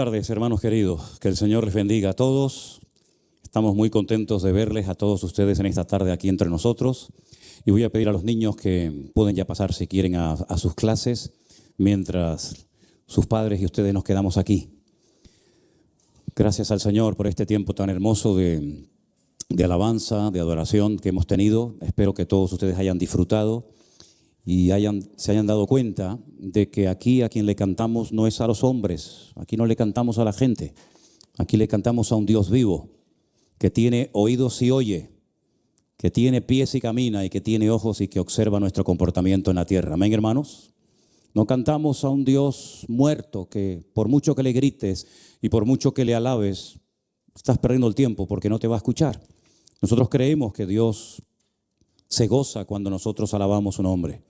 Buenas tardes, hermanos queridos. Que el Señor les bendiga a todos. Estamos muy contentos de verles a todos ustedes en esta tarde aquí entre nosotros. Y voy a pedir a los niños que pueden ya pasar, si quieren, a sus clases, mientras sus padres y ustedes nos quedamos aquí. Gracias al Señor por este tiempo tan hermoso de alabanza, de adoración que hemos tenido. Espero que todos ustedes hayan disfrutado y se hayan dado cuenta de que aquí a quien le cantamos no es a los hombres, aquí no le cantamos a la gente, aquí le cantamos a un Dios vivo, que tiene oídos y oye, que tiene pies y camina y que tiene ojos y que observa nuestro comportamiento en la tierra. Amén, hermanos. No cantamos a un Dios muerto que por mucho que le grites y por mucho que le alabes, estás perdiendo el tiempo porque no te va a escuchar. Nosotros creemos que Dios se goza cuando nosotros alabamos a su nombre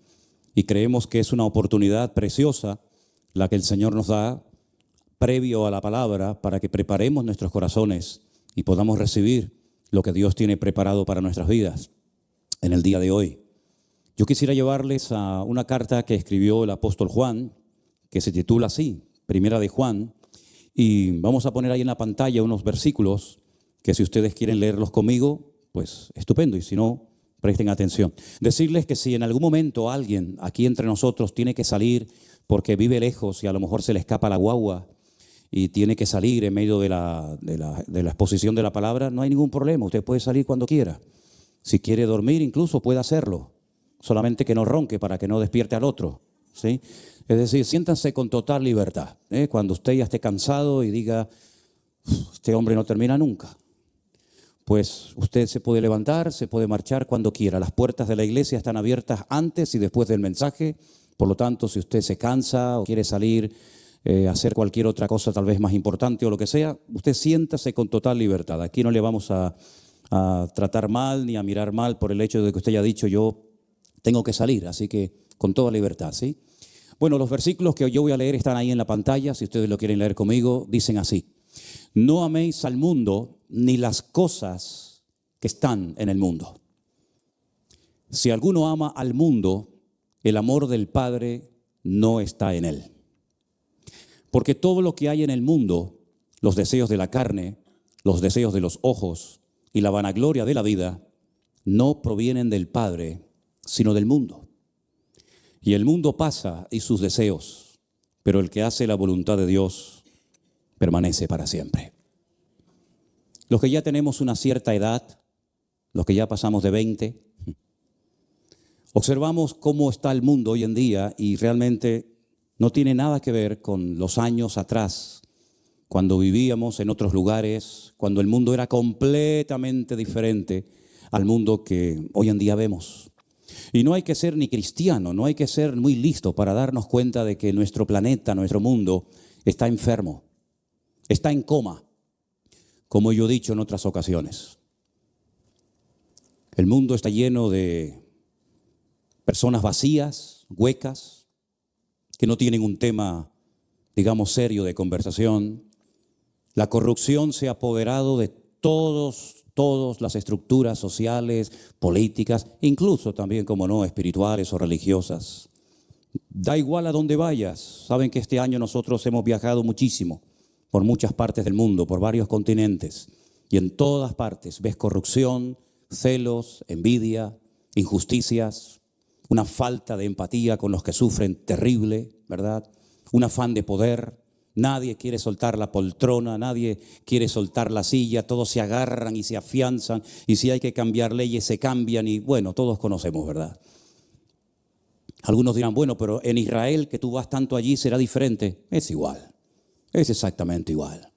y creemos que es una oportunidad preciosa la que el Señor nos da previo a la palabra para que preparemos nuestros corazones y podamos recibir lo que Dios tiene preparado para nuestras vidas en el día de hoy. Yo quisiera llevarles a una carta que escribió el apóstol Juan, que se titula así, Primera de Juan, y vamos a poner ahí en la pantalla unos versículos que si ustedes quieren leerlos conmigo, pues estupendo, y si no, presten atención. Decirles que si en algún momento alguien aquí entre nosotros tiene que salir porque vive lejos y a lo mejor se le escapa la guagua y tiene que salir en medio de la exposición de la palabra, no hay ningún problema, usted puede salir cuando quiera. Si quiere dormir incluso puede hacerlo, solamente que no ronque para que no despierte al otro, ¿sí? Es decir, siéntanse con total libertad, cuando usted ya esté cansado y diga, este hombre no termina nunca, pues usted se puede levantar, se puede marchar cuando quiera. Las puertas de la iglesia están abiertas antes y después del mensaje, por lo tanto, si usted se cansa o quiere salir a hacer cualquier otra cosa tal vez más importante o lo que sea, usted siéntase con total libertad. Aquí no le vamos a tratar mal ni a mirar mal por el hecho de que usted haya dicho yo tengo que salir, así que con toda libertad, ¿sí? Bueno, los versículos que yo voy a leer están ahí en la pantalla, si ustedes lo quieren leer conmigo, dicen así: no améis al mundo ni las cosas que están en el mundo. Si alguno ama al mundo, el amor del Padre no está en él. Porque todo lo que hay en el mundo, los deseos de la carne, los deseos de los ojos y la vanagloria de la vida, no provienen del Padre, sino del mundo. Y el mundo pasa y sus deseos, pero el que hace la voluntad de Dios permanece para siempre. Los que ya tenemos una cierta edad, los que ya pasamos de 20, observamos cómo está el mundo hoy en día y realmente no tiene nada que ver con los años atrás, cuando vivíamos en otros lugares, cuando el mundo era completamente diferente al mundo que hoy en día vemos. Y no hay que ser ni cristiano, no hay que ser muy listo para darnos cuenta de que nuestro planeta, nuestro mundo, está enfermo, está en coma, como yo he dicho en otras ocasiones. El mundo está lleno de personas vacías, huecas, que no tienen un tema, digamos, serio de conversación. La corrupción se ha apoderado de todas las estructuras sociales, políticas, incluso también, como no, espirituales o religiosas. Da igual a dónde vayas. Saben que este año nosotros hemos viajado muchísimo por muchas partes del mundo, por varios continentes, y en todas partes ves corrupción, celos, envidia, injusticias, una falta de empatía con los que sufren terrible, ¿verdad? Un afán de poder. Nadie quiere soltar la poltrona, nadie quiere soltar la silla, todos se agarran y se afianzan, y si hay que cambiar leyes se cambian, y bueno, todos conocemos, ¿verdad? Algunos dirán, bueno, pero en Israel, que tú vas tanto allí, será diferente. Es igual, es exactamente igual.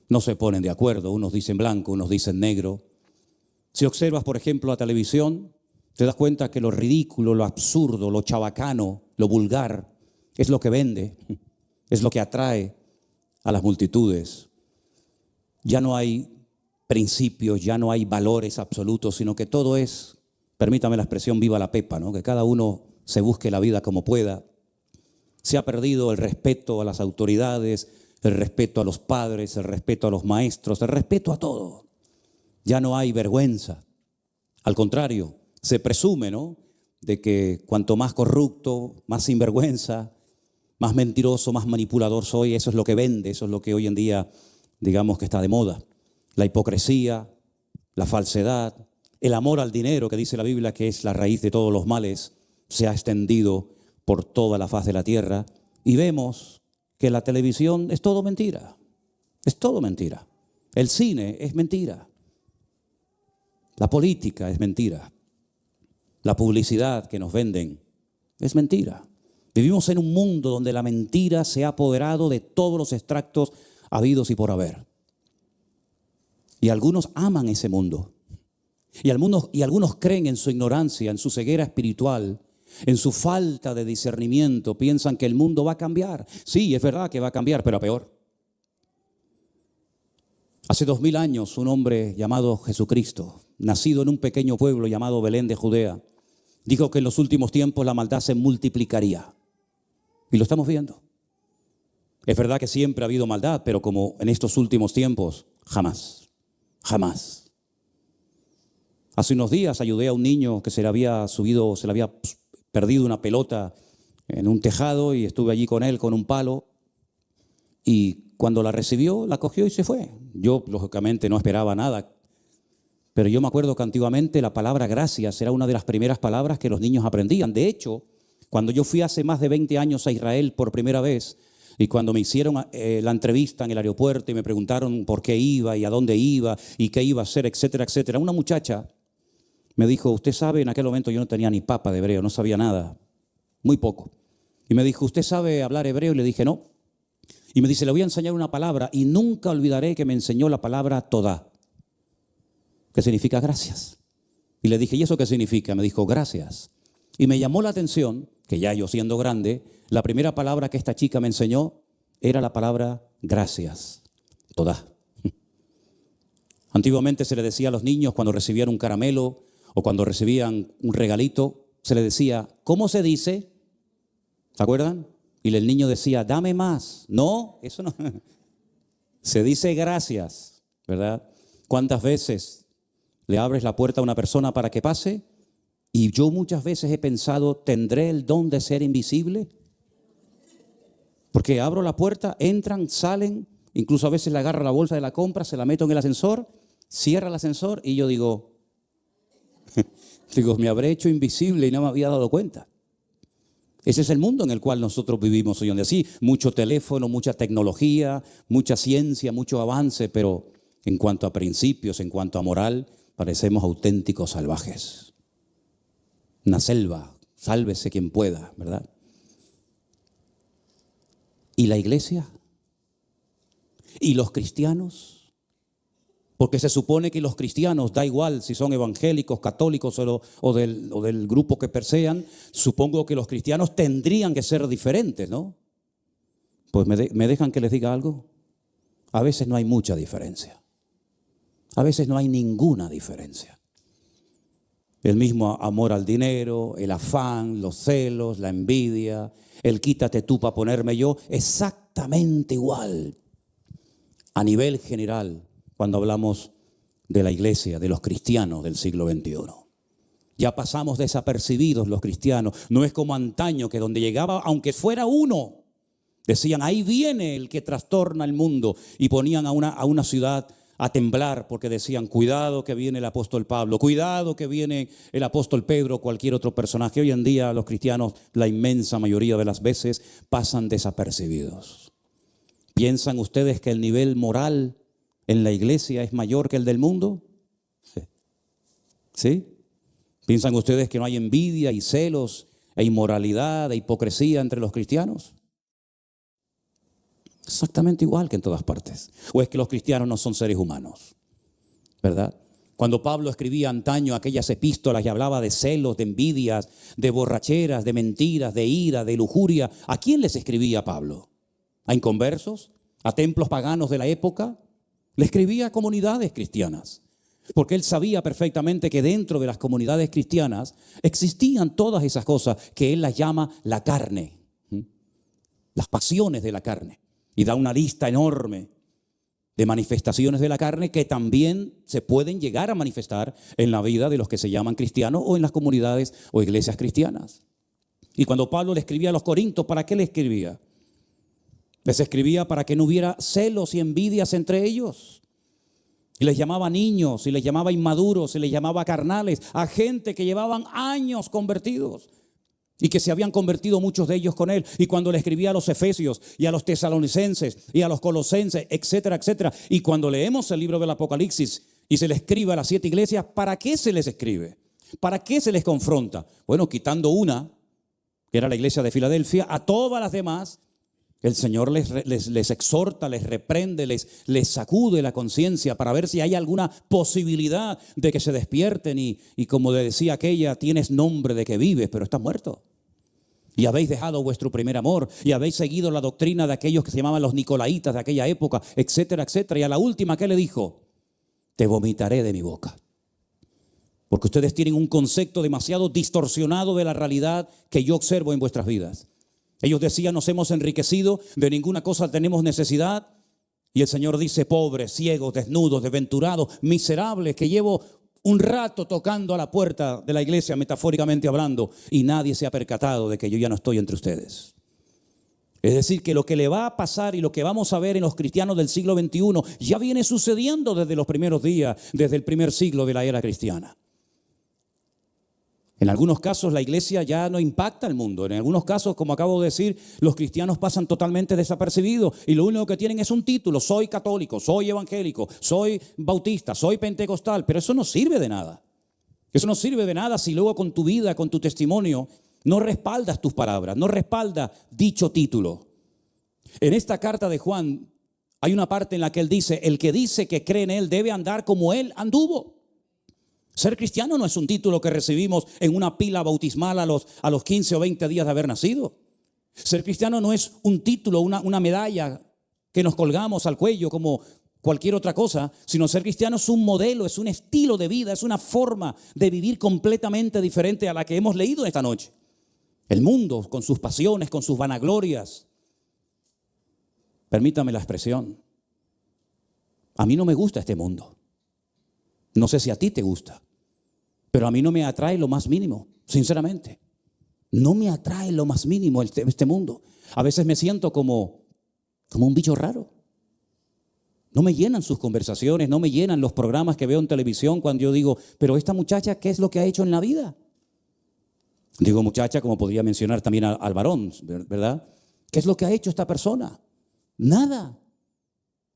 No se ponen de acuerdo, unos dicen blanco, unos dicen negro. Si observas, por ejemplo, la televisión, te das cuenta que lo ridículo, lo absurdo, lo chabacano, lo vulgar, es lo que vende, es lo que atrae a las multitudes. Ya no hay principios, ya no hay valores absolutos, sino que todo es, permítame la expresión, viva la pepa, ¿no? Que cada uno se busque la vida como pueda. Se ha perdido el respeto a las autoridades, el respeto a los padres, el respeto a los maestros, el respeto a todo. Ya no hay vergüenza. Al contrario, se presume, ¿no?, de que cuanto más corrupto, más sinvergüenza, más mentiroso, más manipulador soy. Eso es lo que vende, eso es lo que hoy en día, digamos, que está de moda. La hipocresía, la falsedad, el amor al dinero, que dice la Biblia que es la raíz de todos los males, se ha extendido por toda la faz de la tierra. Y vemos que la televisión es todo mentira. Es todo mentira. El cine es mentira. La política es mentira. La publicidad que nos venden es mentira. Vivimos en un mundo donde la mentira se ha apoderado de todos los extractos habidos y por haber. Y algunos aman ese mundo. Y algunos creen en su ignorancia, en su ceguera espiritual, en su falta de discernimiento. Piensan que el mundo va a cambiar. Sí, es verdad que va a cambiar, pero a peor. Hace 2000 años, un hombre llamado Jesucristo, nacido en un pequeño pueblo llamado Belén de Judea, dijo que en los últimos tiempos la maldad se multiplicaría. Y lo estamos viendo. Es verdad que siempre ha habido maldad, pero como en estos últimos tiempos, jamás. Jamás. Hace unos días ayudé a un niño que se le había perdido una pelota en un tejado y estuve allí con él con un palo. Y cuando la recibió, la cogió y se fue. Yo, lógicamente, no esperaba nada. Pero yo me acuerdo que antiguamente la palabra gracias era una de las primeras palabras que los niños aprendían. De hecho, cuando yo fui hace más de 20 años a Israel por primera vez, y cuando me hicieron la entrevista en el aeropuerto y me preguntaron por qué iba y a dónde iba y qué iba a hacer, etcétera, etcétera, una muchacha me dijo, usted sabe, en aquel momento yo no tenía ni papa de hebreo, no sabía nada, muy poco. Y me dijo, ¿usted sabe hablar hebreo? Y le dije, no. Y me dice, le voy a enseñar una palabra y nunca olvidaré que me enseñó la palabra todá, que significa gracias. Y le dije, ¿y eso qué significa? Me dijo, gracias. Y me llamó la atención que ya yo siendo grande, la primera palabra que esta chica me enseñó era la palabra gracias, todá. Antiguamente se le decía a los niños cuando recibían un caramelo o cuando recibían un regalito, se le decía, ¿cómo se dice? ¿Se acuerdan? Y el niño decía, dame más. No, eso no. Se dice gracias, ¿verdad? ¿Cuántas veces le abres la puerta a una persona para que pase? Y yo muchas veces he pensado, ¿tendré el don de ser invisible? Porque abro la puerta, entran, salen, incluso a veces le agarro la bolsa de la compra, se la meto en el ascensor, cierra el ascensor y yo digo, me habré hecho invisible y no me había dado cuenta. Ese es el mundo en el cual nosotros vivimos hoy en día. Sí, mucho teléfono, mucha tecnología, mucha ciencia, mucho avance, pero en cuanto a principios, en cuanto a moral, parecemos auténticos salvajes. Una selva, sálvese quien pueda, ¿verdad? ¿Y la iglesia? ¿Y los cristianos? Porque se supone que los cristianos, da igual si son evangélicos, católicos o del grupo que sean, supongo que los cristianos tendrían que ser diferentes, ¿no? Pues me dejan que les diga algo. A veces no hay mucha diferencia. A veces no hay ninguna diferencia. El mismo amor al dinero, el afán, los celos, la envidia, el quítate tú para ponerme yo, exactamente igual. A nivel general, cuando hablamos de la iglesia, de los cristianos del siglo XXI. Ya pasamos desapercibidos los cristianos. No es como antaño que donde llegaba, aunque fuera uno, decían, ahí viene el que trastorna el mundo. Y ponían a una ciudad a temblar porque decían, cuidado que viene el apóstol Pablo, cuidado que viene el apóstol Pedro, cualquier otro personaje. Hoy en día los cristianos, la inmensa mayoría de las veces, pasan desapercibidos. ¿Piensan ustedes que el nivel moral en la iglesia es mayor que el del mundo? ¿Sí? ¿Piensan ustedes que no hay envidia y celos e inmoralidad e hipocresía entre los cristianos? Exactamente igual que en todas partes. ¿O es que los cristianos no son seres humanos? ¿Verdad? Cuando Pablo escribía antaño aquellas epístolas y hablaba de celos, de envidias, de borracheras, de mentiras, de ira, de lujuria, ¿a quién les escribía Pablo? ¿A inconversos? ¿A templos paganos de la época? Le escribía a comunidades cristianas, porque él sabía perfectamente que dentro de las comunidades cristianas existían todas esas cosas que él las llama la carne, las pasiones de la carne. Y da una lista enorme de manifestaciones de la carne que también se pueden llegar a manifestar en la vida de los que se llaman cristianos o en las comunidades o iglesias cristianas. Y cuando Pablo le escribía a los Corintios, ¿para qué le escribía? Les escribía para que no hubiera celos y envidias entre ellos. Y les llamaba niños, y les llamaba inmaduros, y les llamaba carnales, a gente que llevaban años convertidos y que se habían convertido muchos de ellos con él. Y cuando le escribía a los efesios y a los tesalonicenses y a los colosenses, etcétera, etcétera. Y cuando leemos el libro del Apocalipsis y se le escribe a las 7 iglesias, ¿para qué se les escribe? ¿Para qué se les confronta? Bueno, quitando una, que era la iglesia de Filadelfia, a todas las demás, el Señor les exhorta, les reprende, les sacude la conciencia para ver si hay alguna posibilidad de que se despierten. Y como le decía aquella, tienes nombre de que vives, pero estás muerto. Y habéis dejado vuestro primer amor, y habéis seguido la doctrina de aquellos que se llamaban los nicolaitas de aquella época, etcétera, etcétera. Y a la última, ¿qué le dijo? Te vomitaré de mi boca. Porque ustedes tienen un concepto demasiado distorsionado de la realidad que yo observo en vuestras vidas. Ellos decían, nos hemos enriquecido, de ninguna cosa tenemos necesidad. Y el Señor dice, pobres, ciegos, desnudos, desventurados, miserables, que llevo un rato tocando a la puerta de la iglesia, metafóricamente hablando, y nadie se ha percatado de que yo ya no estoy entre ustedes. Es decir, que lo que le va a pasar y lo que vamos a ver en los cristianos del siglo XXI ya viene sucediendo desde los primeros días, desde el primer siglo de la era cristiana. En algunos casos la iglesia ya no impacta al mundo. En algunos casos, como acabo de decir, los cristianos pasan totalmente desapercibidos y lo único que tienen es un título. Soy católico, soy evangélico, soy bautista, soy pentecostal. Pero eso no sirve de nada. Eso no sirve de nada si luego con tu vida, con tu testimonio, no respaldas tus palabras, no respaldas dicho título. En esta carta de Juan hay una parte en la que él dice, el que dice que cree en él debe andar como él anduvo. Ser cristiano no es un título que recibimos en una pila bautismal a los 15 o 20 días de haber nacido. Ser cristiano no es un título, una medalla que nos colgamos al cuello como cualquier otra cosa, sino ser cristiano es un modelo, es un estilo de vida, es una forma de vivir completamente diferente a la que hemos leído esta noche. El mundo con sus pasiones, con sus vanaglorias. Permítame la expresión. A mí no me gusta este mundo. No sé si a ti te gusta, pero a mí no me atrae lo más mínimo, sinceramente. No me atrae lo más mínimo este mundo. A veces me siento como un bicho raro. No me llenan sus conversaciones, no me llenan los programas que veo en televisión cuando yo digo, pero esta muchacha, ¿qué es lo que ha hecho en la vida? Digo muchacha como podría mencionar también al varón, ¿verdad? ¿Qué es lo que ha hecho esta persona? Nada.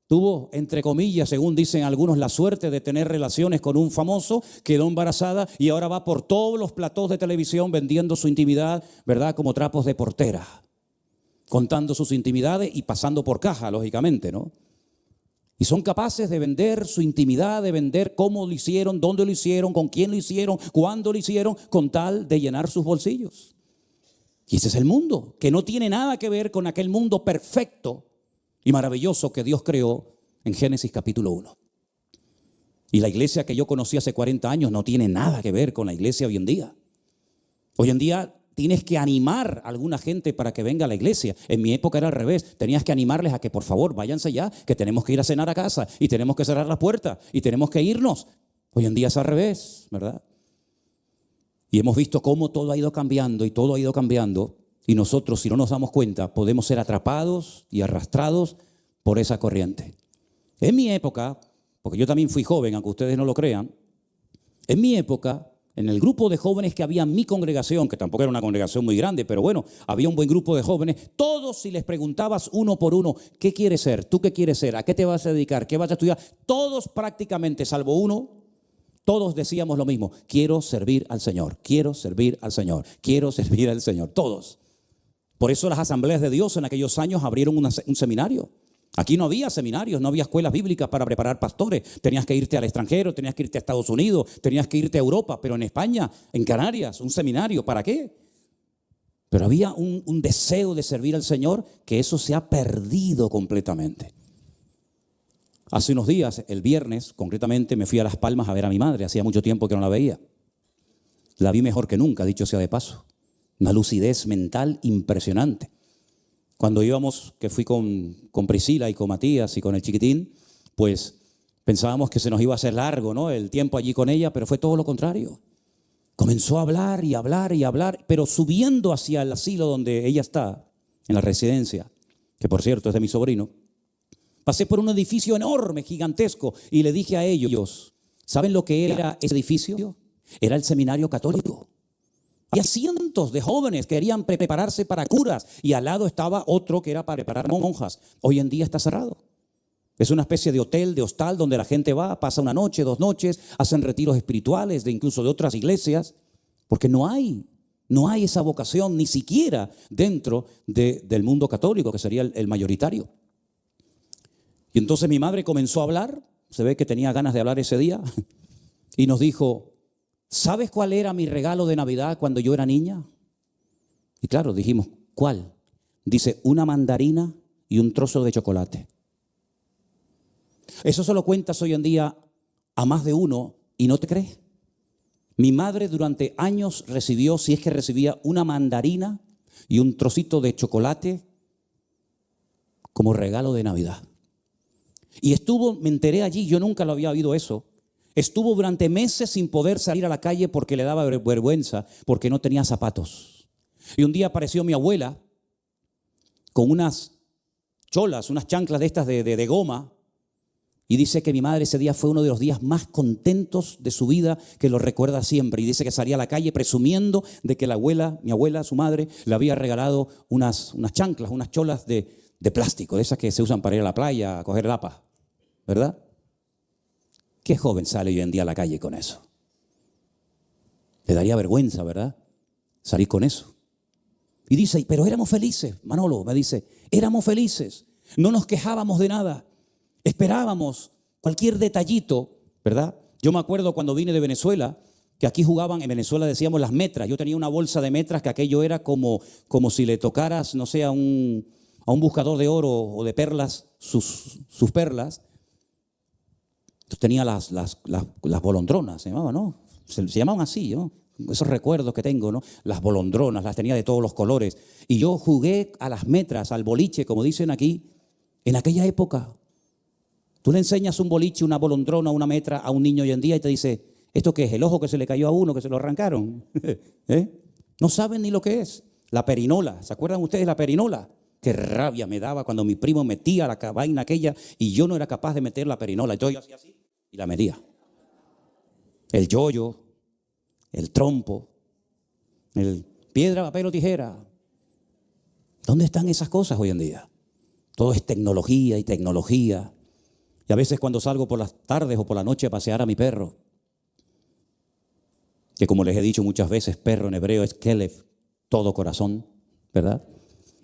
Tuvo, entre comillas, según dicen algunos, la suerte de tener relaciones con un famoso, quedó embarazada y ahora va por todos los platós de televisión vendiendo su intimidad, ¿verdad? Como trapos de portera, contando sus intimidades y pasando por caja, lógicamente, ¿no? Y son capaces de vender su intimidad, de vender cómo lo hicieron, dónde lo hicieron, con quién lo hicieron, cuándo lo hicieron, con tal de llenar sus bolsillos. Y ese es el mundo, que no tiene nada que ver con aquel mundo perfecto y maravilloso que Dios creó en Génesis capítulo 1. Y la iglesia que yo conocí hace 40 años no tiene nada que ver con la iglesia hoy en día. Hoy en día tienes que animar a alguna gente para que venga a la iglesia. En mi época era al revés. Tenías que animarles a que por favor váyanse ya, que tenemos que ir a cenar a casa y tenemos que cerrar la puerta y tenemos que irnos. Hoy en día es al revés, ¿verdad? Y hemos visto cómo todo ha ido cambiando y todo ha ido cambiando. Y nosotros, si no nos damos cuenta, podemos ser atrapados y arrastrados por esa corriente. En mi época, porque yo también fui joven, aunque ustedes no lo crean, en mi época, en el grupo de jóvenes que había en mi congregación, que tampoco era una congregación muy grande, pero bueno, había un buen grupo de jóvenes, todos si les preguntabas uno por uno, ¿qué quieres ser? ¿Tú qué quieres ser? ¿A qué te vas a dedicar? ¿Qué vas a estudiar? Todos prácticamente, salvo uno, todos decíamos lo mismo, quiero servir al Señor, quiero servir al Señor, quiero servir al Señor, todos. Por eso las asambleas de Dios en aquellos años abrieron un seminario. Aquí no había seminarios, no había escuelas bíblicas para preparar pastores. Tenías que irte al extranjero, tenías que irte a Estados Unidos, tenías que irte a Europa, pero en España, en Canarias, un seminario. ¿Para qué? Pero había un deseo de servir al Señor que eso se ha perdido completamente. Hace unos días, el viernes, concretamente, me fui a Las Palmas a ver a mi madre. Hacía mucho tiempo que no la veía. La vi mejor que nunca, dicho sea de paso. Una lucidez mental impresionante. Cuando íbamos, que fui con Priscila y con Matías y con el chiquitín, pues pensábamos que se nos iba a hacer largo, ¿no? El tiempo allí con ella, pero fue todo lo contrario. Comenzó a hablar y hablar y hablar, pero subiendo hacia el asilo donde ella está, en la residencia, que por cierto es de mi sobrino, pasé por un edificio enorme, gigantesco, y le dije a ellos, ¿saben lo que era ese edificio? Era el seminario católico. Había cientos de jóvenes que querían prepararse para curas y al lado estaba otro que era para preparar monjas. Hoy en día está cerrado. Es una especie de hotel, de hostal, donde la gente va, pasa una noche, 2 noches, hacen retiros espirituales, incluso de otras iglesias, porque no hay esa vocación ni siquiera dentro del mundo católico, que sería el mayoritario. Y entonces mi madre comenzó a hablar, se ve que tenía ganas de hablar ese día, y nos dijo, ¿sabes cuál era mi regalo de Navidad cuando yo era niña? Y claro, dijimos, ¿cuál? Dice, una mandarina y un trozo de chocolate. Eso se lo cuentas hoy en día a más de uno y no te crees. Mi madre durante años recibió, si es que recibía, una mandarina y un trocito de chocolate como regalo de Navidad. Y me enteré allí, yo nunca lo había oído eso. Estuvo durante meses sin poder salir a la calle porque le daba vergüenza, porque no tenía zapatos. Y un día apareció mi abuela con unas cholas, unas chanclas de estas de goma. Y dice que mi madre ese día fue uno de los días más contentos de su vida, que lo recuerda siempre. Y dice que salía a la calle presumiendo de que mi abuela, su madre, le había regalado unas chanclas, unas cholas de plástico, de esas que se usan para ir a la playa a coger lapa, ¿verdad? ¿Qué joven sale hoy en día a la calle con eso? Le daría vergüenza, ¿verdad? Salir con eso. Y dice, pero éramos felices, Manolo me dice, éramos felices, no nos quejábamos de nada. Esperábamos cualquier detallito, ¿verdad? Yo me acuerdo cuando vine de Venezuela, que aquí jugaban, en Venezuela decíamos las metras. Yo tenía una bolsa de metras que aquello era como si le tocaras, no sé, a un buscador de oro o de perlas, sus perlas. Entonces tenía las bolondronas, se llamaban, ¿no? Se llamaban así, ¿no? Esos recuerdos que tengo, ¿no? Las bolondronas, las tenía de todos los colores. Y yo jugué a las metras, al boliche, como dicen aquí, en aquella época. Tú le enseñas un boliche, una bolondrona, una metra a un niño hoy en día y te dice, ¿esto qué es? ¿El ojo que se le cayó a uno, que se lo arrancaron? No saben ni lo que es. La perinola, ¿se acuerdan ustedes de la perinola? Qué rabia me daba cuando mi primo metía la vaina aquella y yo no era capaz de meter la perinola. Entonces yo hacía así y la medía. El yoyo, el trompo, el piedra, papel o tijera. ¿Dónde están esas cosas hoy en día? Todo es tecnología y tecnología. Y a veces cuando salgo por las tardes o por la noche a pasear a mi perro, que como les he dicho muchas veces, perro en hebreo es Kelev, todo corazón, ¿verdad?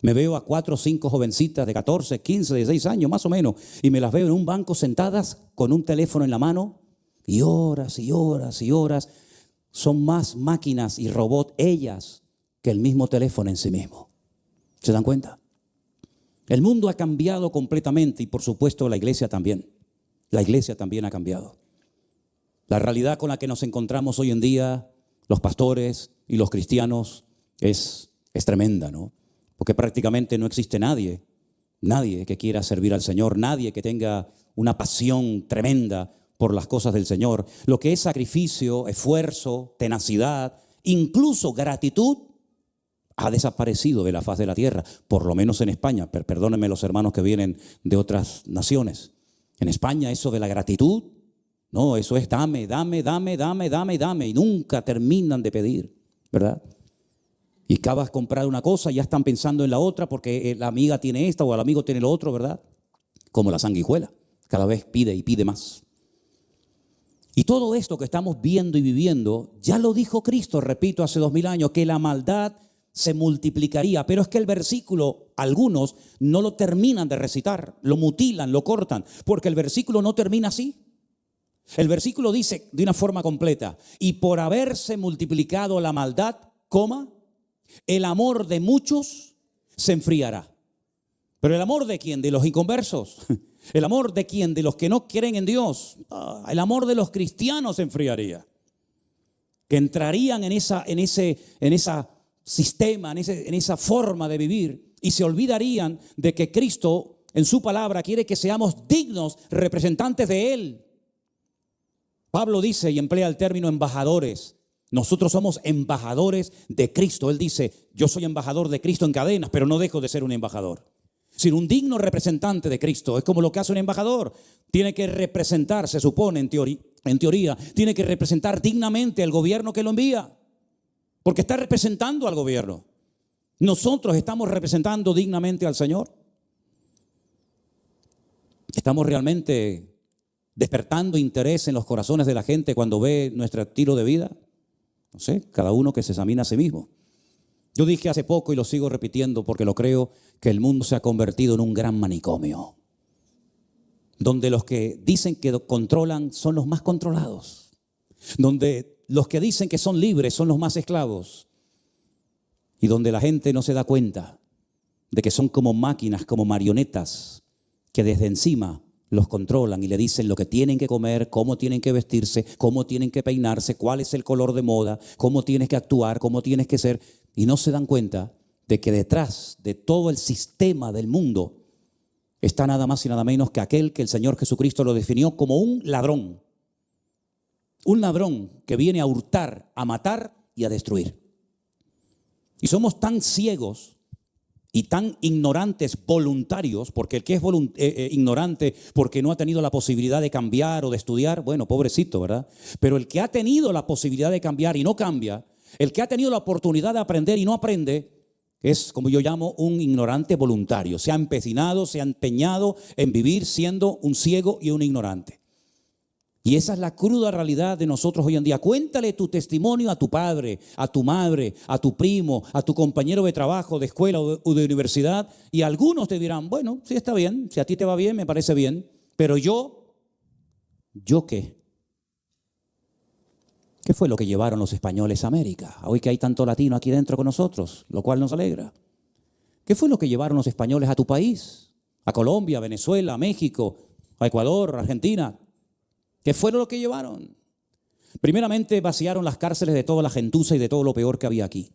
Me veo a 4 o 5 jovencitas de 14, 15, 16 años más o menos, y me las veo en un banco sentadas con un teléfono en la mano, y horas y horas y horas. Son más máquinas y robots ellas que el mismo teléfono en sí mismo. ¿Se dan cuenta? El mundo ha cambiado completamente y por supuesto la iglesia también. La iglesia también ha cambiado. La realidad con la que nos encontramos hoy en día, los pastores y los cristianos, es tremenda, ¿no? Porque prácticamente no existe nadie que quiera servir al Señor, nadie que tenga una pasión tremenda por las cosas del Señor. Lo que es sacrificio, esfuerzo, tenacidad, incluso gratitud, ha desaparecido de la faz de la tierra, por lo menos en España. Perdónenme los hermanos que vienen de otras naciones. En España eso de la gratitud, no, eso es dame, dame, dame, dame, dame, dame, y nunca terminan de pedir, ¿verdad? Y acabas de comprar una cosa y ya están pensando en la otra porque la amiga tiene esta o el amigo tiene lo otro, ¿verdad? Como la sanguijuela, cada vez pide y pide más. Y todo esto que estamos viendo y viviendo, ya lo dijo Cristo, repito, hace 2000 años, que la maldad se multiplicaría, pero es que el versículo, algunos no lo terminan de recitar, lo mutilan, lo cortan, porque el versículo no termina así. El versículo dice de una forma completa, y por haberse multiplicado la maldad, el amor de muchos se enfriará. ¿Pero el amor de quién? De los inconversos. ¿El amor de quién? De los que no creen en Dios. El amor de los cristianos se enfriaría. Que entrarían en ese sistema, en esa forma de vivir y se olvidarían de que Cristo en su palabra quiere que seamos dignos representantes de Él. Pablo dice y emplea el término embajadores. Nosotros somos embajadores de Cristo. Él dice, yo soy embajador de Cristo en cadenas, pero no dejo de ser un embajador. sino un digno representante de Cristo. Es como lo que hace un embajador. Tiene que representar, se supone en teoría, tiene que representar dignamente al gobierno que lo envía, porque está representando al gobierno. Nosotros estamos representando dignamente al Señor. Estamos realmente despertando interés en los corazones de la gente cuando ve nuestro estilo de vida. No sé, cada uno que se examina a sí mismo. Yo dije hace poco y lo sigo repitiendo porque lo creo, que el mundo se ha convertido en un gran manicomio, donde los que dicen que controlan son los más controlados, donde los que dicen que son libres son los más esclavos, y donde la gente no se da cuenta de que son como máquinas, como marionetas, que desde encima los controlan y le dicen lo que tienen que comer, cómo tienen que vestirse, cómo tienen que peinarse, cuál es el color de moda, cómo tienes que actuar, cómo tienes que ser. Y no se dan cuenta de que detrás de todo el sistema del mundo está nada más y nada menos que aquel que el Señor Jesucristo lo definió como un ladrón. Un ladrón que viene a hurtar, a matar y a destruir. Y somos tan ciegos y tan ignorantes voluntarios, porque el que es ignorante porque no ha tenido la posibilidad de cambiar o de estudiar, bueno, pobrecito, ¿verdad? Pero el que ha tenido la posibilidad de cambiar y no cambia, el que ha tenido la oportunidad de aprender y no aprende, es como yo llamo un ignorante voluntario. Se ha empecinado, se ha empeñado en vivir siendo un ciego y un ignorante. Y esa es la cruda realidad de nosotros hoy en día. Cuéntale tu testimonio a tu padre, a tu madre, a tu primo, a tu compañero de trabajo, de escuela o de universidad, y algunos te dirán, bueno, sí está bien, si a ti te va bien, me parece bien, pero ¿yo qué? ¿Qué fue lo que llevaron los españoles a América? Hoy que hay tanto latino aquí dentro con nosotros, lo cual nos alegra. ¿Qué fue lo que llevaron los españoles a tu país? A Colombia, a Venezuela, a México, a Ecuador, a Argentina. ¿Qué fue lo que llevaron? Primeramente vaciaron las cárceles de toda la gentuza y de todo lo peor que había aquí.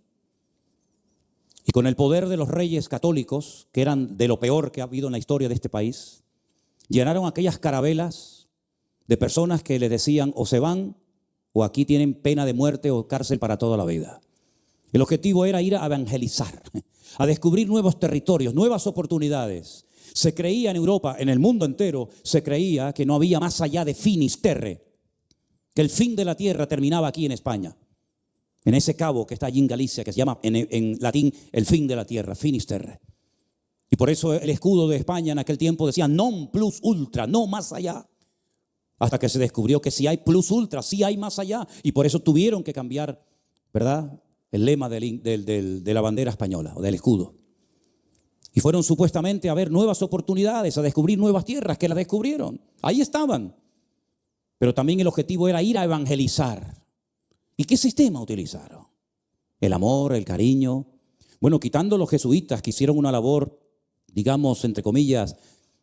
Y con el poder de los reyes católicos, que eran de lo peor que ha habido en la historia de este país, llenaron aquellas carabelas de personas que les decían o se van o aquí tienen pena de muerte o cárcel para toda la vida. El objetivo era ir a evangelizar, a descubrir nuevos territorios, nuevas oportunidades. Se creía en Europa, en el mundo entero, se creía que no había más allá de finis terre, que el fin de la tierra terminaba aquí en España, en ese cabo que está allí en Galicia, que se llama en latín el fin de la tierra, finis terre. Y por eso el escudo de España en aquel tiempo decía non plus ultra, no más allá. Hasta que se descubrió que si hay plus ultra, sí hay más allá. Y por eso tuvieron que cambiar, ¿verdad?, el lema de la bandera española o del escudo. Y fueron supuestamente a ver nuevas oportunidades, a descubrir nuevas tierras, que las descubrieron. Ahí estaban. Pero también el objetivo era ir a evangelizar. ¿Y qué sistema utilizaron? El amor, el cariño. Bueno, quitando los jesuitas que hicieron una labor, digamos, entre comillas,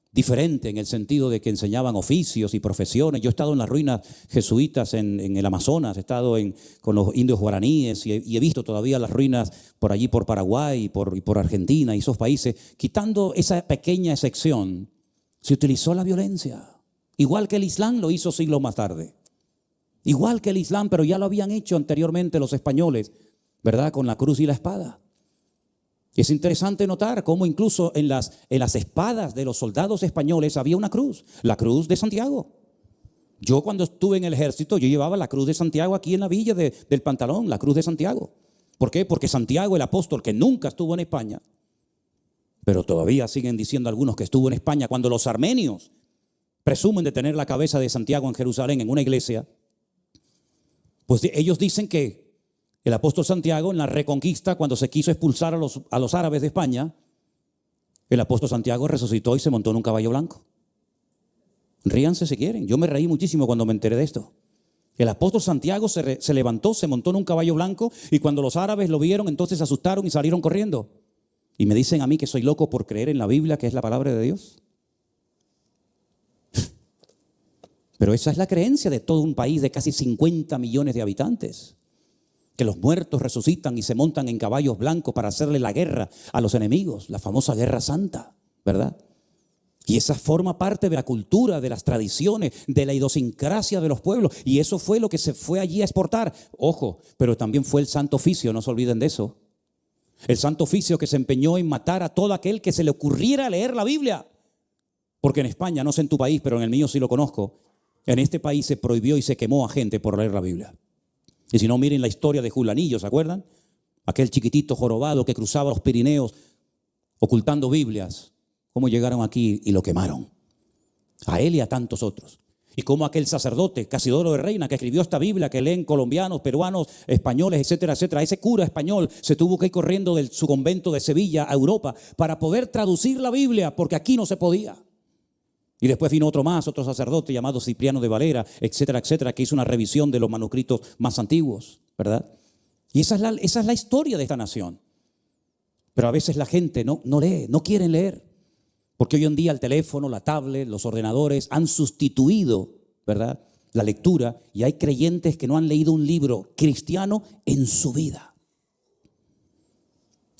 diferente en el sentido de que enseñaban oficios y profesiones. Yo he estado en las ruinas jesuitas en el Amazonas, he estado con los indios guaraníes y he visto todavía las ruinas por allí, por Paraguay y por Argentina y esos países. Quitando esa pequeña excepción, se utilizó la violencia. Igual que el Islam lo hizo siglos más tarde. Igual que el Islam, pero ya lo habían hecho anteriormente los españoles, ¿verdad? Con la cruz y la espada. Es interesante notar cómo incluso en las espadas de los soldados españoles había una cruz, la cruz de Santiago. Yo cuando estuve en el ejército, yo llevaba la cruz de Santiago aquí en la villa del pantalón, la cruz de Santiago. ¿Por qué? Porque Santiago, el apóstol que nunca estuvo en España, pero todavía siguen diciendo algunos que estuvo en España, cuando los armenios presumen de tener la cabeza de Santiago en Jerusalén, en una iglesia, pues ellos dicen que el apóstol Santiago, en la Reconquista, cuando se quiso expulsar a los árabes de España, el apóstol Santiago resucitó y se montó en un caballo blanco. Ríanse si quieren. Yo me reí muchísimo cuando me enteré de esto. El apóstol Santiago se levantó, se montó en un caballo blanco y cuando los árabes lo vieron, entonces se asustaron y salieron corriendo. Y me dicen a mí que soy loco por creer en la Biblia, que es la palabra de Dios. Pero esa es la creencia de todo un país de casi 50 millones de habitantes. Que los muertos resucitan y se montan en caballos blancos para hacerle la guerra a los enemigos, la famosa guerra santa, ¿verdad? Y esa forma parte de la cultura, de las tradiciones, de la idiosincrasia de los pueblos. Y eso fue lo que se fue allí a exportar. Ojo, pero también fue el Santo Oficio, no se olviden de eso. El Santo Oficio que se empeñó en matar a todo aquel que se le ocurriera leer la Biblia. Porque en España, no sé en tu país, pero en el mío sí lo conozco, en este país se prohibió y se quemó a gente por leer la Biblia. Y si no, miren la historia de Julanillo, ¿se acuerdan? Aquel chiquitito jorobado que cruzaba los Pirineos ocultando Biblias. Cómo llegaron aquí y lo quemaron. A él y a tantos otros. Y cómo aquel sacerdote, Casidoro de Reina, que escribió esta Biblia, que leen colombianos, peruanos, españoles, etcétera, etcétera. Ese cura español se tuvo que ir corriendo de su convento de Sevilla a Europa para poder traducir la Biblia, porque aquí no se podía. Y después vino otro más, otro sacerdote llamado Cipriano de Valera, etcétera, etcétera, que hizo una revisión de los manuscritos más antiguos, ¿verdad? Y esa es la historia de esta nación. Pero a veces la gente no lee, no quieren leer. Porque hoy en día el teléfono, la tablet, los ordenadores han sustituido, ¿verdad?, la lectura, y hay creyentes que no han leído un libro cristiano en su vida.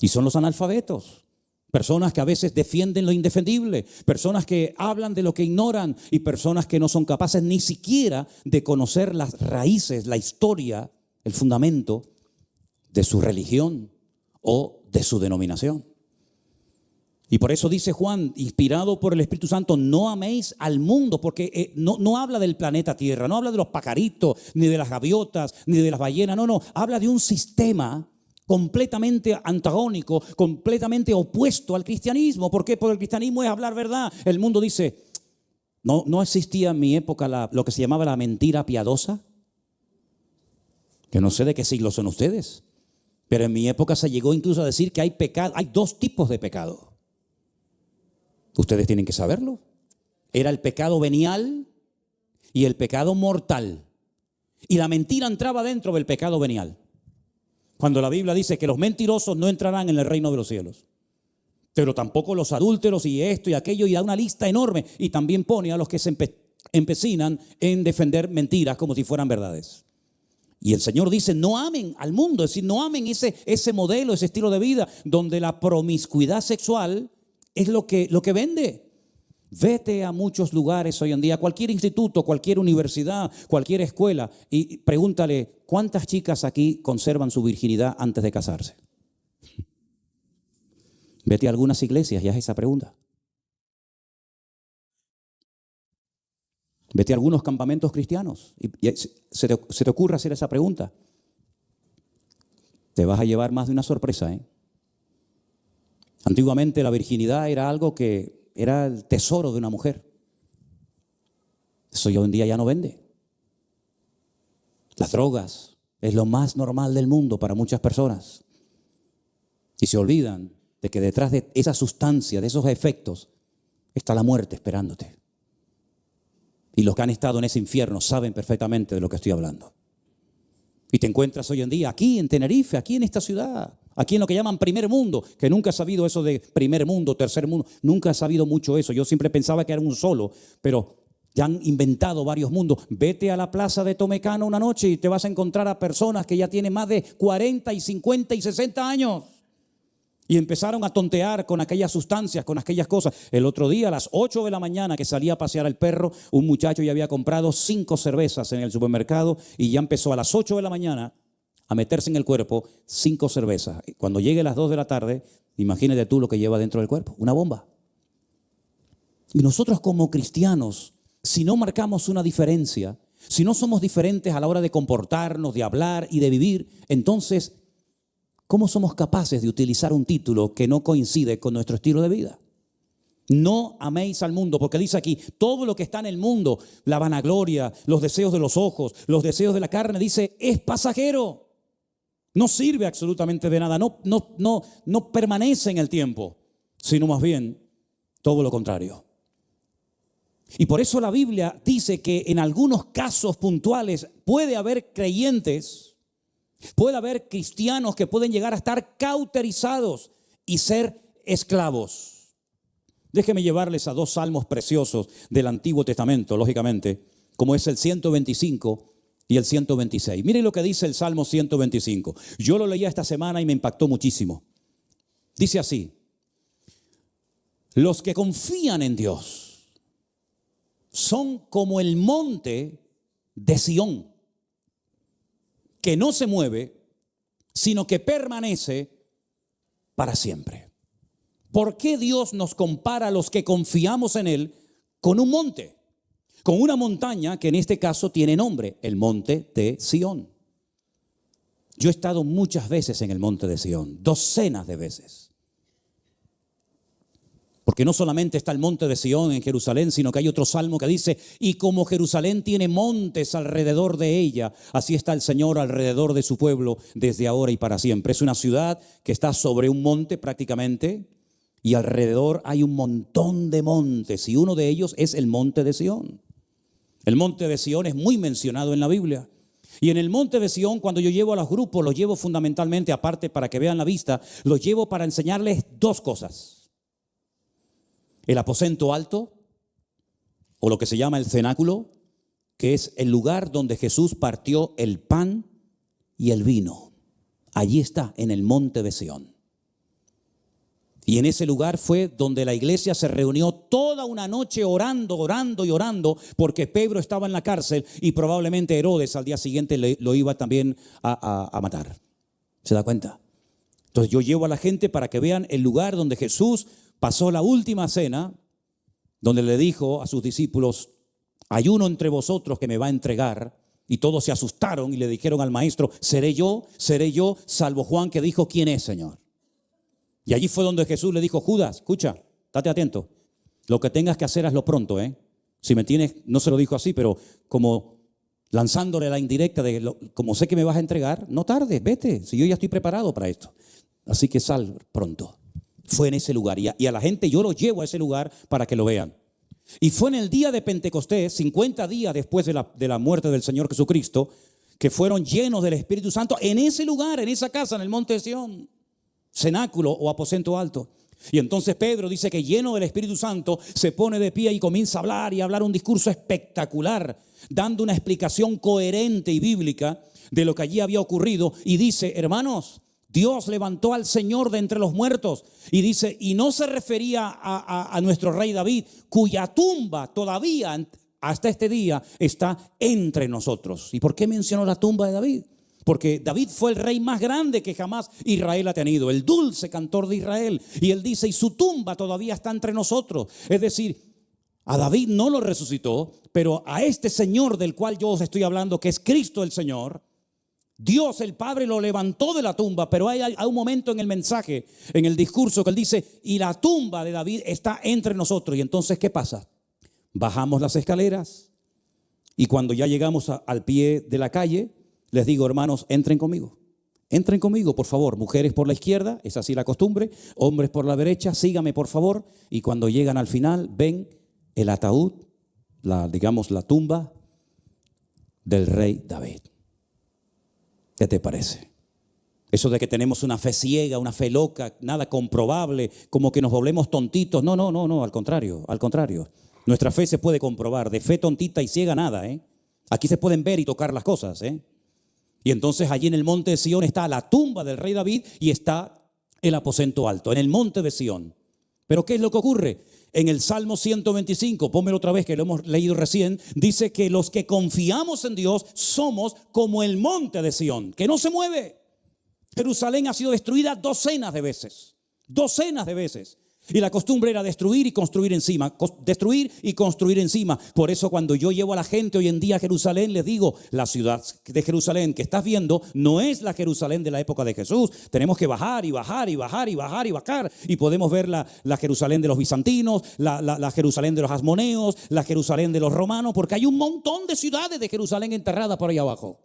Y son los analfabetos. Personas que a veces defienden lo indefendible, personas que hablan de lo que ignoran y personas que no son capaces ni siquiera de conocer las raíces, la historia, el fundamento de su religión o de su denominación. Y por eso dice Juan, inspirado por el Espíritu Santo, no améis al mundo, porque no habla del planeta Tierra, no habla de los pajaritos, ni de las gaviotas, ni de las ballenas, no, habla de un sistema completamente antagónico, completamente opuesto al cristianismo. ¿Por qué? Porque el cristianismo es hablar verdad. El mundo dice, no existía en mi época lo que se llamaba la mentira piadosa. Que no sé de qué siglo son ustedes, pero en mi época se llegó incluso a decir que hay pecado, hay dos tipos de pecado. Ustedes tienen que saberlo. Era el pecado venial y el pecado mortal. Y la mentira entraba dentro del pecado venial. Cuando la Biblia dice que los mentirosos no entrarán en el reino de los cielos. Pero tampoco los adúlteros y esto y aquello, y da una lista enorme. Y también pone a los que se empecinan en defender mentiras como si fueran verdades. Y el Señor dice, no amen al mundo, es decir, no amen ese modelo, ese estilo de vida donde la promiscuidad sexual es lo que vende. Vete a muchos lugares hoy en día, cualquier instituto, cualquier universidad, cualquier escuela, y pregúntale, ¿cuántas chicas aquí conservan su virginidad antes de casarse? Vete a algunas iglesias y haz esa pregunta. Vete a algunos campamentos cristianos y se te ocurre hacer esa pregunta. Te vas a llevar más de una sorpresa, ¿eh? Antiguamente la virginidad era algo que era el tesoro de una mujer. Eso hoy en día ya no vende. Las drogas es lo más normal del mundo para muchas personas. Y se olvidan de que detrás de esa sustancia, de esos efectos, está la muerte esperándote. Y los que han estado en ese infierno saben perfectamente de lo que estoy hablando. Y te encuentras hoy en día aquí en Tenerife, aquí en esta ciudad, aquí en lo que llaman primer mundo, que nunca he sabido eso de primer mundo, tercer mundo, nunca he sabido mucho eso. Yo siempre pensaba que era un solo, pero ya han inventado varios mundos. Vete a la plaza de Tomecano una noche y te vas a encontrar a personas que ya tienen más de 40 y 50 y 60 años. Y empezaron a tontear con aquellas sustancias, con aquellas cosas. El otro día, a las 8 de la mañana, que salía a pasear al perro, un muchacho ya había comprado 5 cervezas en el supermercado y ya empezó a las 8 de la mañana a meterse en el cuerpo 5 cervezas. Cuando llegue a las 2 de la tarde, imagínate tú lo que lleva dentro del cuerpo, una bomba. Y nosotros como cristianos, si no marcamos una diferencia, si no somos diferentes a la hora de comportarnos, de hablar y de vivir, entonces, ¿cómo somos capaces de utilizar un título que no coincide con nuestro estilo de vida? No améis al mundo, porque dice aquí, todo lo que está en el mundo, la vanagloria, los deseos de los ojos, los deseos de la carne, dice, es pasajero. No sirve absolutamente de nada, no permanece en el tiempo, sino más bien todo lo contrario. Y por eso la Biblia dice que en algunos casos puntuales puede haber creyentes, puede haber cristianos que pueden llegar a estar cauterizados y ser esclavos. Déjenme llevarles a 2 salmos preciosos del Antiguo Testamento, lógicamente, como es el 125 y el 126. Miren lo que dice el Salmo 125. Yo lo leía esta semana y me impactó muchísimo. Dice así: los que confían en Dios son como el monte de Sión, que no se mueve, sino que permanece para siempre. ¿Por qué Dios nos compara a los que confiamos en Él con un monte? Con una montaña que en este caso tiene nombre, el monte de Sión. Yo he estado muchas veces en el monte de Sión, docenas de veces. Porque no solamente está el monte de Sión en Jerusalén, sino que hay otro salmo que dice, y como Jerusalén tiene montes alrededor de ella, así está el Señor alrededor de su pueblo desde ahora y para siempre. Es una ciudad que está sobre un monte prácticamente, y alrededor hay un montón de montes, y uno de ellos es el monte de Sión. El monte de Sión es muy mencionado en la Biblia. Y en el monte de Sión, cuando yo llevo a los grupos, los llevo fundamentalmente, aparte para que vean la vista, los llevo para enseñarles dos cosas. El aposento alto, o lo que se llama el cenáculo, que es el lugar donde Jesús partió el pan y el vino. Allí está, en el monte de Sión. Y en ese lugar fue donde la iglesia se reunió toda una noche orando, porque Pedro estaba en la cárcel y probablemente Herodes al día siguiente lo iba también a matar. ¿Se da cuenta? Entonces yo llevo a la gente para que vean el lugar donde Jesús pasó la última cena, donde le dijo a sus discípulos, hay uno entre vosotros que me va a entregar. Y todos se asustaron y le dijeron al maestro, seré yo, salvo Juan que dijo, ¿quién es, Señor? Y allí fue donde Jesús le dijo, Judas, escucha, estate atento, lo que tengas que hacer hazlo pronto, Si me tienes, no se lo dijo así, pero como lanzándole la indirecta de, como sé que me vas a entregar, no tardes, vete, si yo ya estoy preparado para esto. Así que sal pronto. Fue en ese lugar y a la gente yo los llevo a ese lugar para que lo vean. Y fue en el día de Pentecostés, 50 días después de la muerte del Señor Jesucristo, que fueron llenos del Espíritu Santo en ese lugar, en esa casa, en el monte de Sión, cenáculo o aposento alto. Y entonces Pedro dice que lleno del Espíritu Santo se pone de pie y comienza a hablar un discurso espectacular, dando una explicación coherente y bíblica de lo que allí había ocurrido. Y dice, hermanos, Dios levantó al Señor de entre los muertos. Y dice, y no se refería a nuestro rey David, cuya tumba todavía hasta este día está entre nosotros. ¿Y por qué mencionó la tumba de David? Porque David fue el rey más grande que jamás Israel ha tenido, el dulce cantor de Israel. Y él dice, y su tumba todavía está entre nosotros. Es decir, a David no lo resucitó, pero a este Señor del cual yo os estoy hablando, que es Cristo el Señor, Dios el Padre lo levantó de la tumba. Pero hay un momento en el mensaje, en el discurso, que él dice, y la tumba de David está entre nosotros. Y entonces, ¿qué pasa? Bajamos las escaleras y cuando ya llegamos al pie de la calle, les digo, hermanos, entren conmigo, por favor. Mujeres por la izquierda, es así la costumbre. Hombres por la derecha, síganme por favor. Y cuando llegan al final, ven el ataúd, la tumba del rey David. ¿Qué te parece? Eso de que tenemos una fe ciega, una fe loca, nada comprobable, como que nos volvemos tontitos. No, al contrario. Nuestra fe se puede comprobar. De fe tontita y ciega nada, Aquí se pueden ver y tocar las cosas, Y entonces allí en el monte de Sión está la tumba del rey David y está el aposento alto, en el monte de Sión. Pero ¿qué es lo que ocurre? En el Salmo 125, pónmelo otra vez que lo hemos leído recién, dice que los que confiamos en Dios somos como el monte de Sión, que no se mueve. Jerusalén ha sido destruida docenas de veces. Y la costumbre era destruir y construir encima. Por eso cuando yo llevo a la gente hoy en día a Jerusalén, les digo, la ciudad de Jerusalén que estás viendo no es la Jerusalén de la época de Jesús. Tenemos que bajar. Y podemos ver la Jerusalén de los bizantinos, la Jerusalén de los asmoneos, la Jerusalén de los romanos, porque hay un montón de ciudades de Jerusalén enterradas por ahí abajo.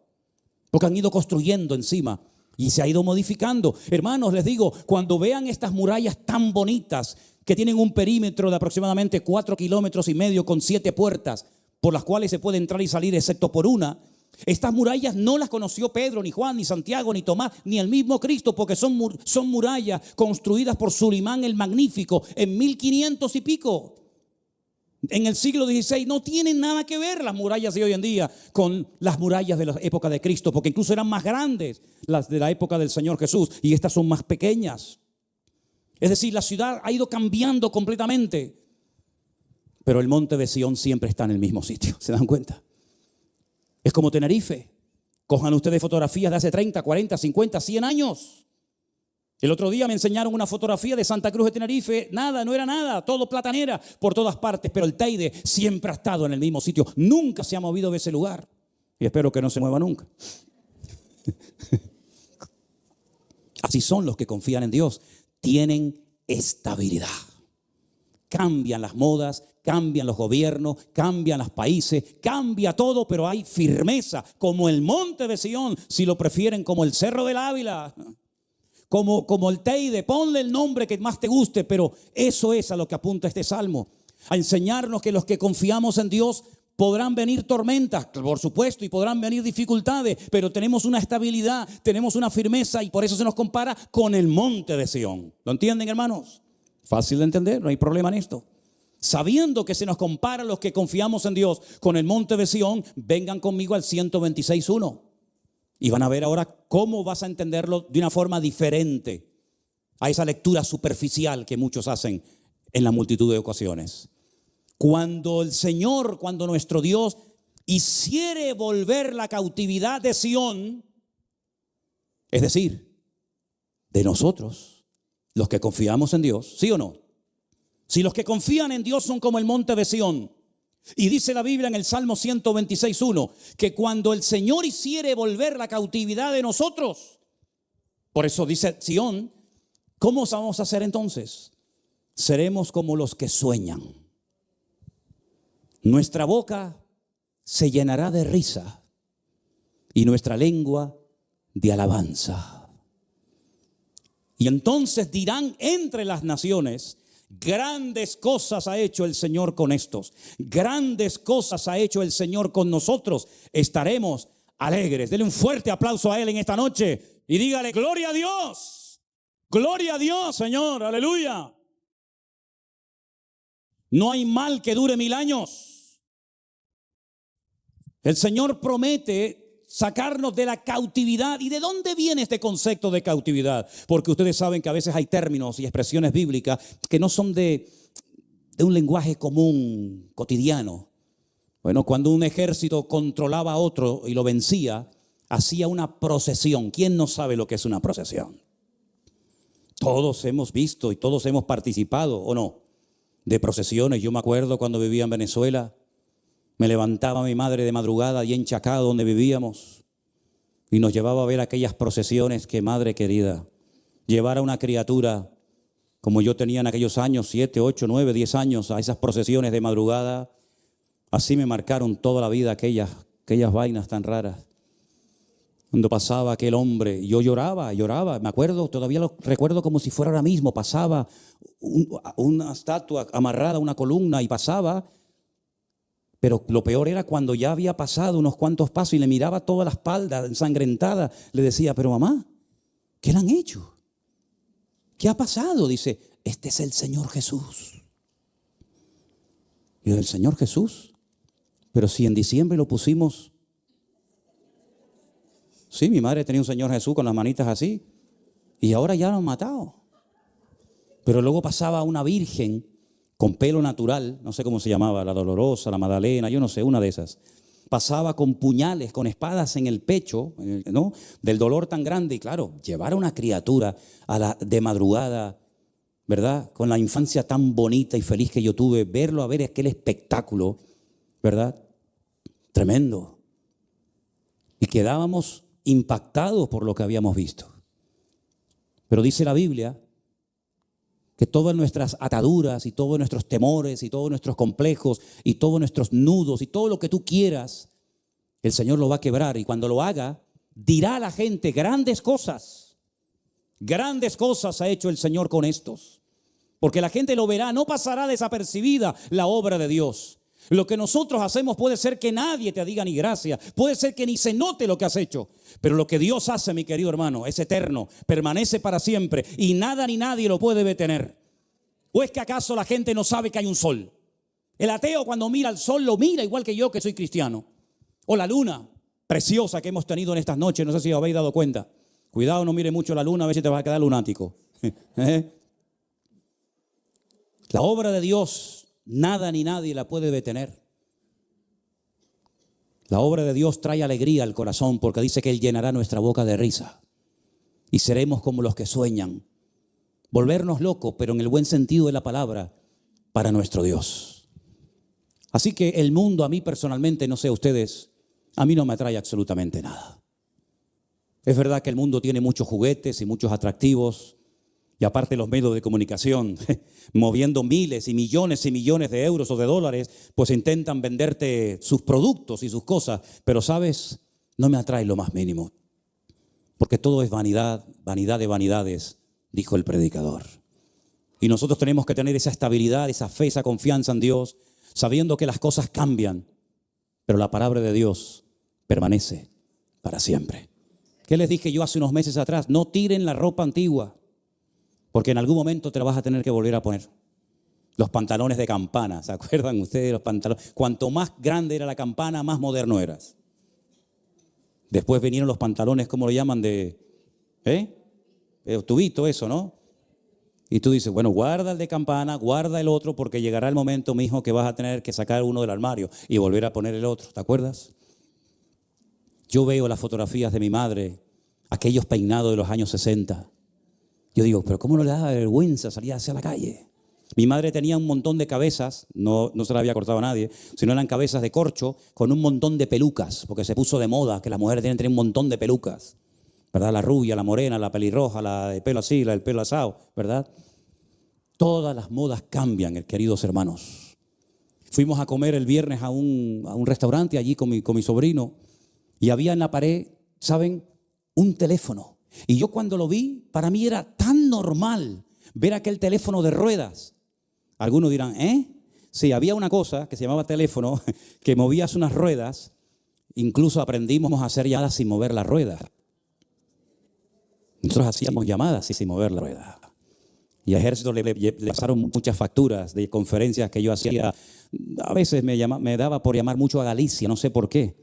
Porque han ido construyendo encima. Y se ha ido modificando. Hermanos, les digo, cuando vean estas murallas tan bonitas que tienen un perímetro de aproximadamente 4,5 kilómetros con 7 puertas por las cuales se puede entrar y salir excepto por una, estas murallas no las conoció Pedro, ni Juan, ni Santiago, ni Tomás, ni el mismo Cristo, porque son murallas construidas por Sulimán el Magnífico en 1500 y pico. En el siglo XVI no tienen nada que ver las murallas de hoy en día con las murallas de la época de Cristo, porque incluso eran más grandes las de la época del Señor Jesús y estas son más pequeñas. Es decir, la ciudad ha ido cambiando completamente, pero el monte de Sión siempre está en el mismo sitio, ¿se dan cuenta? Es como Tenerife. Cojan ustedes fotografías de hace 30, 40, 50, 100 años. El otro día me enseñaron una fotografía de Santa Cruz de Tenerife. Nada, no era nada, todo platanera por todas partes. Pero el Teide siempre ha estado en el mismo sitio. Nunca se ha movido de ese lugar. Y espero que no se mueva nunca. Así son los que confían en Dios. Tienen estabilidad. Cambian las modas, cambian los gobiernos, cambian los países, cambia todo, pero hay firmeza, como el monte de Sión, si lo prefieren, como el Cerro del Ávila, como el Teide. Ponle el nombre que más te guste, pero eso es a lo que apunta este salmo, a enseñarnos que los que confiamos en Dios podrán venir tormentas, por supuesto, y podrán venir dificultades, pero tenemos una estabilidad, tenemos una firmeza, y por eso se nos compara con el monte de Sión. ¿Lo entienden, hermanos? Fácil de entender, no hay problema en esto. Sabiendo que se nos compara los que confiamos en Dios con el monte de Sión, vengan conmigo al 126.1 y van a ver ahora cómo vas a entenderlo de una forma diferente a esa lectura superficial que muchos hacen en la multitud de ocasiones. Cuando el Señor, cuando nuestro Dios hiciere volver la cautividad de Sión, es decir, de nosotros, los que confiamos en Dios, ¿sí o no? Si los que confían en Dios son como el monte de Sión, y dice la Biblia en el Salmo 126.1, que cuando el Señor hiciere volver la cautividad de nosotros, por eso dice Sión, ¿cómo vamos a hacer entonces? Seremos como los que sueñan. Nuestra boca se llenará de risa y nuestra lengua de alabanza. Y entonces dirán entre las naciones, grandes cosas ha hecho el Señor con estos, grandes cosas ha hecho el Señor con nosotros, estaremos alegres. Dele un fuerte aplauso a Él en esta noche y dígale, gloria a Dios, Señor, aleluya. No hay mal que dure 1000 años. El Señor promete sacarnos de la cautividad. ¿Y de dónde viene este concepto de cautividad? Porque ustedes saben que a veces hay términos y expresiones bíblicas que no son de un lenguaje común, cotidiano. Bueno, cuando un ejército controlaba a otro y lo vencía, hacía una procesión. ¿Quién no sabe lo que es una procesión? Todos hemos visto y todos hemos participado, ¿o no?, de procesiones. Yo me acuerdo cuando vivía en Venezuela, me levantaba mi madre de madrugada allí en Chacao, donde vivíamos, y nos llevaba a ver aquellas procesiones que, madre querida, llevar a una criatura como yo tenía en aquellos años, 7, 8, 9, 10 años, a esas procesiones de madrugada. Así me marcaron toda la vida aquellas vainas tan raras. Cuando pasaba aquel hombre, yo lloraba, me acuerdo, todavía lo recuerdo como si fuera ahora mismo. Pasaba una estatua amarrada a una columna y pasaba. Pero lo peor era cuando ya había pasado unos cuantos pasos y le miraba toda la espalda ensangrentada. Le decía, pero mamá, ¿qué le han hecho? ¿Qué ha pasado? Dice, este es el Señor Jesús. Y yo, ¿el Señor Jesús? Pero si en diciembre lo pusimos. Sí, mi madre tenía un Señor Jesús con las manitas así. Y ahora ya lo han matado. Pero luego pasaba una virgen con pelo natural, no sé cómo se llamaba, la Dolorosa, la Magdalena, yo no sé, una de esas. Pasaba con puñales, con espadas en el pecho, ¿no?, del dolor tan grande. Y claro, llevar a una criatura de madrugada, ¿verdad?, con la infancia tan bonita y feliz que yo tuve, verlo, a ver aquel espectáculo, ¿verdad?, tremendo. Y quedábamos impactados por lo que habíamos visto. Pero dice la Biblia que todas nuestras ataduras y todos nuestros temores y todos nuestros complejos y todos nuestros nudos y todo lo que tú quieras, el Señor lo va a quebrar. Y cuando lo haga, dirá a la gente, grandes cosas ha hecho el Señor con estos. Porque la gente lo verá, no pasará desapercibida la obra de Dios. Lo que nosotros hacemos puede ser que nadie te diga ni gracias, puede ser que ni se note lo que has hecho, pero lo que Dios hace, mi querido hermano, es eterno, permanece para siempre y nada ni nadie lo puede detener. ¿O es que acaso la gente no sabe que hay un sol? El ateo, cuando mira al sol, lo mira igual que yo, que soy cristiano. O la luna preciosa que hemos tenido en estas noches, no sé si os habéis dado cuenta. Cuidado, no mire mucho la luna, a ver si te vas a quedar lunático. La obra de Dios, nada ni nadie la puede detener. La obra de Dios trae alegría al corazón, porque dice que Él llenará nuestra boca de risa y seremos como los que sueñan. volvernos locos, pero en el buen sentido de la palabra, para nuestro Dios. Así que el mundo a mí personalmente, no sé a ustedes, a mí no me atrae absolutamente nada. Es verdad que el mundo tiene muchos juguetes y muchos atractivos, y aparte los medios de comunicación, moviendo miles y millones de euros o de dólares, pues intentan venderte sus productos y sus cosas. Pero, ¿sabes? No me atrae lo más mínimo. Porque todo es vanidad, vanidad de vanidades, dijo el predicador. Y nosotros tenemos que tener esa estabilidad, esa fe, esa confianza en Dios, sabiendo que las cosas cambian, pero la palabra de Dios permanece para siempre. ¿Qué les dije yo hace unos meses atrás? No tiren la ropa antigua, porque en algún momento te la vas a tener que volver a poner. Los pantalones de campana, ¿se acuerdan ustedes de los pantalones? Cuanto más grande era la campana, más moderno eras. Después vinieron los pantalones, ¿cómo lo llaman? Tubito, eso, ¿no? Y tú dices, bueno, guarda el de campana, guarda el otro, porque llegará el momento, mijo, que vas a tener que sacar uno del armario y volver a poner el otro. ¿Te acuerdas? Yo veo las fotografías de mi madre, aquellos peinados de los años 60. Yo digo, pero ¿cómo no le da vergüenza salir hacia la calle? Mi madre tenía un montón de cabezas, no se la había cortado a nadie, sino eran cabezas de corcho con un montón de pelucas, porque se puso de moda que las mujeres tienen que tener un montón de pelucas, ¿verdad? La rubia, la morena, la pelirroja, la de pelo así, la del pelo asado, ¿verdad? Todas las modas cambian, queridos hermanos. Fuimos a comer el viernes a un restaurante allí con mi sobrino y había en la pared, ¿saben? Un teléfono. Y yo cuando lo vi, para mí era tan normal ver aquel teléfono de ruedas. Algunos dirán, Sí, había una cosa que se llamaba teléfono, que movías unas ruedas. Incluso aprendimos a hacer llamadas sin mover la rueda. Nosotros hacíamos llamadas sin mover la rueda. Y a Ejército le pasaron muchas facturas de conferencias que yo hacía. A veces me daba por llamar mucho a Galicia, no sé por qué,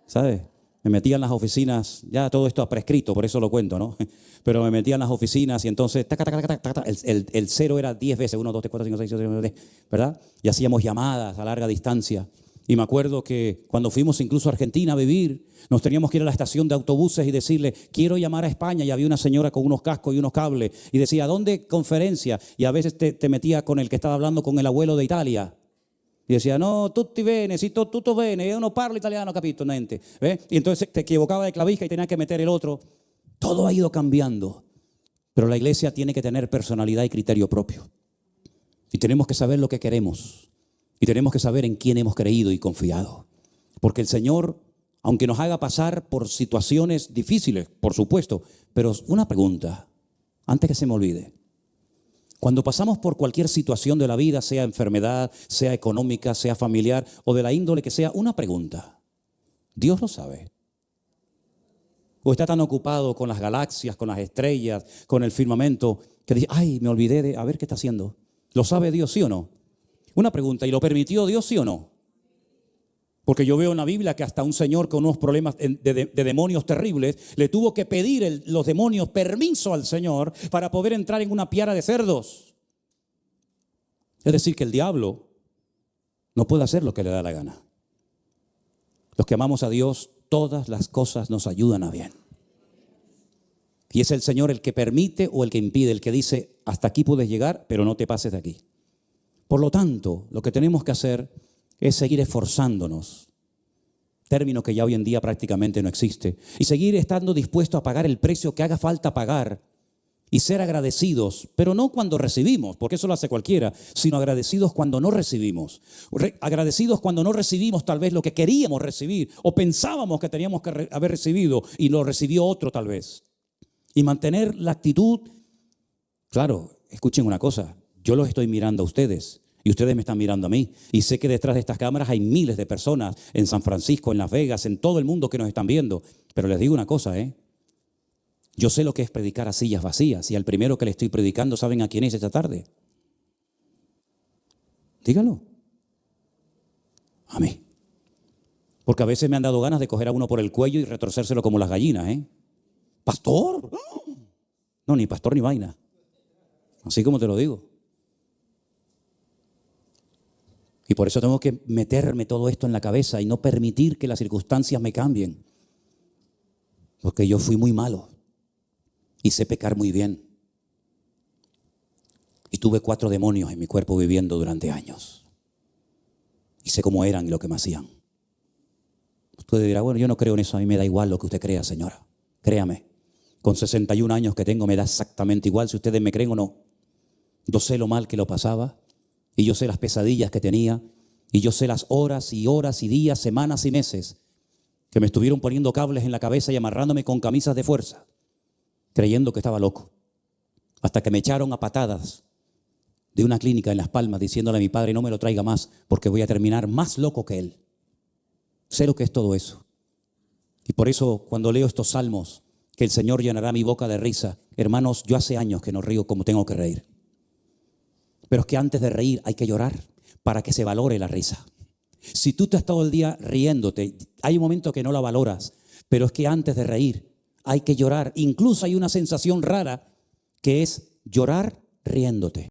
¿sabes? Me metía en las oficinas, ya todo esto ha prescrito, por eso lo cuento, ¿no? Pero me metía en las oficinas y entonces, el cero era 10 veces, 1, 2, 3, 4, 5, 6, 7, 8, 9, 10, ¿verdad? Y hacíamos llamadas a larga distancia. Y me acuerdo que cuando fuimos incluso a Argentina a vivir, nos teníamos que ir a la estación de autobuses y decirle, quiero llamar a España. Y había una señora con unos cascos y unos cables y decía, ¿a dónde conferencia? Y a veces te metía con el que estaba hablando con el abuelo de Italia. Y decía, no, tutti bene, si tutto bene, yo no parlo italiano, capito, niente. Y entonces te equivocaba de clavija y tenías que meter el otro. Todo ha ido cambiando. Pero la iglesia tiene que tener personalidad y criterio propio. Y tenemos que saber lo que queremos. Y tenemos que saber en quién hemos creído y confiado. Porque el Señor, aunque nos haga pasar por situaciones difíciles, por supuesto, pero una pregunta, antes que se me olvide. Cuando pasamos por cualquier situación de la vida, sea enfermedad, sea económica, sea familiar o de la índole que sea, una pregunta. ¿Dios lo sabe? ¿O está tan ocupado con las galaxias, con las estrellas, con el firmamento, que dice, ay, me olvidé de, a ver qué está haciendo? ¿Lo sabe Dios, sí o no? Una pregunta, ¿y lo permitió Dios, sí o no? Porque yo veo en la Biblia que hasta un señor con unos problemas de demonios terribles le tuvo que pedir los demonios permiso al Señor para poder entrar en una piara de cerdos. Es decir, que el diablo no puede hacer lo que le da la gana. Los que amamos a Dios, todas las cosas nos ayudan a bien. Y es el Señor el que permite o el que impide, el que dice, hasta aquí puedes llegar, pero no te pases de aquí. Por lo tanto, lo que tenemos que hacer es seguir esforzándonos, término que ya hoy en día prácticamente no existe, y seguir estando dispuestos a pagar el precio que haga falta pagar y ser agradecidos, pero no cuando recibimos, porque eso lo hace cualquiera, sino agradecidos cuando no recibimos. Agradecidos cuando no recibimos tal vez lo que queríamos recibir o pensábamos que teníamos que haber recibido y lo recibió otro tal vez. Y mantener la actitud, claro, escuchen una cosa, yo los estoy mirando a ustedes. Y ustedes me están mirando a mí. Y sé que detrás de estas cámaras hay miles de personas en San Francisco, en Las Vegas, en todo el mundo que nos están viendo. Pero les digo una cosa, Yo sé lo que es predicar a sillas vacías. Y al primero que le estoy predicando, ¿saben a quién es esta tarde? Dígalo. A mí. Porque a veces me han dado ganas de coger a uno por el cuello y retorcérselo como las gallinas, ¿Pastor? No, ni pastor ni vaina. Así como te lo digo. Y por eso tengo que meterme todo esto en la cabeza y no permitir que las circunstancias me cambien. Porque yo fui muy malo y sé pecar muy bien. Y tuve 4 demonios en mi cuerpo viviendo durante años. Y sé cómo eran y lo que me hacían. Usted dirá, bueno, yo no creo en eso, a mí me da igual lo que usted crea, señora. Créame, con 61 años que tengo me da exactamente igual si ustedes me creen o no. Yo sé lo mal que lo pasaba y yo sé las pesadillas que tenía y yo sé las horas y horas y días, semanas y meses que me estuvieron poniendo cables en la cabeza y amarrándome con camisas de fuerza, creyendo que estaba loco. Hasta que me echaron a patadas de una clínica en Las Palmas diciéndole a mi padre, no me lo traiga más porque voy a terminar más loco que él. Sé lo que es todo eso. Y por eso cuando leo estos salmos, que el Señor llenará mi boca de risa, hermanos, yo hace años que no río como tengo que reír. Pero es que antes de reír hay que llorar para que se valore la risa. Si tú te has todo el día riéndote, hay un momento que no la valoras, pero es que antes de reír hay que llorar. Incluso hay una sensación rara que es llorar riéndote.